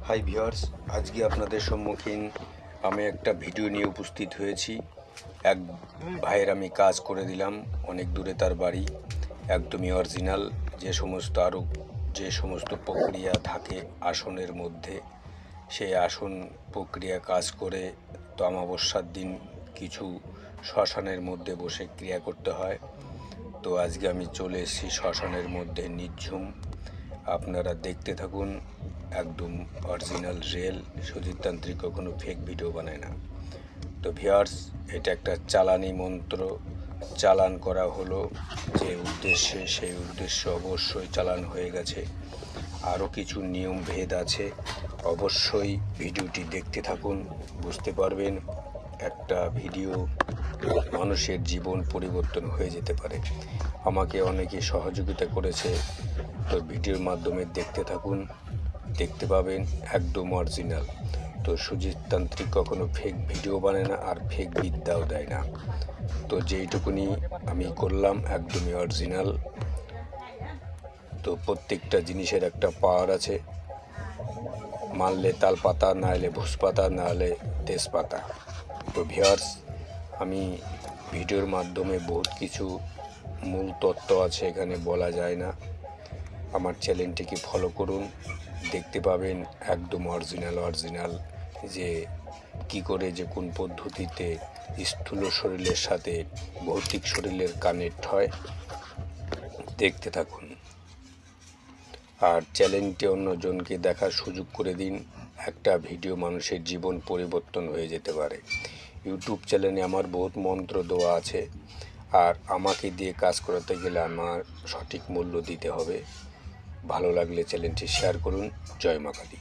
Hi viewers, আজকে আপনাদের সম্মুখীন আমি একটা ভিডিও নিয়ে উপস্থিত হয়েছি। এক ভাইয়ের আমি কাজ করে দিলাম, অনেক দূরে তার বাড়ি, একদমই অরিজিনাল। যে সমস্ত প্রক্রিয়া থাকে আসনের মধ্যে, সেই আসন প্রক্রিয়া কাজ করে তো অমাবস্যার দিন কিছু শ্মশানের মধ্যে বসে ক্রিয়া করতে হয়। তো আজকে আমি চলে এসেছি শ্মশানের মধ্যে নিঝুম। আপনারা দেখতে থাকুন, একদম অরিজিনাল রিয়েল। সুজিত তান্ত্রিক কখনো ফেক ভিডিও বানায় না। তো ভিউয়ার্স, এটা একটা চালানি মন্ত্র চালান করা হলো যে উদ্দেশ্যে, সেই উদ্দেশ্যে অবশ্যই চালান হয়ে গেছে। আরও কিছু নিয়ম ভেদ আছে, অবশ্যই ভিডিওটি দেখতে থাকুন, বুঝতে পারবেন একটা ভিডিও মানুষের জীবন পরিবর্তন হয়ে যেতে পারে। আমাকে অনেকে সহযোগিতা করেছে, তো ভিডিওর মাধ্যমে দেখতে থাকুন, দেখতে পাবেন একদম অরিজিনাল। তো সুজিত তান্ত্রিক কখনো ফেক ভিডিও বানায় না, আর ফেক বিদ্যাও দেয় না। তো যেইটুকুনি আমি করলাম একদমই অরিজিনাল। তো প্রত্যেকটা জিনিসের একটা পাওয়ার আছে, মানলে তালপাতা, না হলে ভুসপাতা, না হলে তেজপাতা। তো ভিউয়ার্স, আমি ভিডিওর মাধ্যমে বহুত কিছু মূল তত্ত্ব আছে, এখানে বলা যায় না। আমার চ্যানেলটিকে ফলো করুন, দেখতে পাবেন একদম অরিজিনাল যে কি করে, যে কোন পদ্ধতিতে স্থূল শরীরের সাথে ভৌতিক শরীরের কানেক্ট হয়। দেখতে থাকুন, আর চ্যানেলটি অন্যজনকে দেখার সুযোগ করে দিন। একটা ভিডিও মানুষের জীবন পরিবর্তন হয়ে যেতে পারে। ইউটিউব চ্যানেলে আমার বহুত মন্ত্র দেওয়া আছে, আর আমাকে দিয়ে কাজ করাতে গেলে আমার সঠিক মূল্য দিতে হবে। ভালো লাগলে চ্যানেলটি শেয়ার করুন। জয় মা কালী।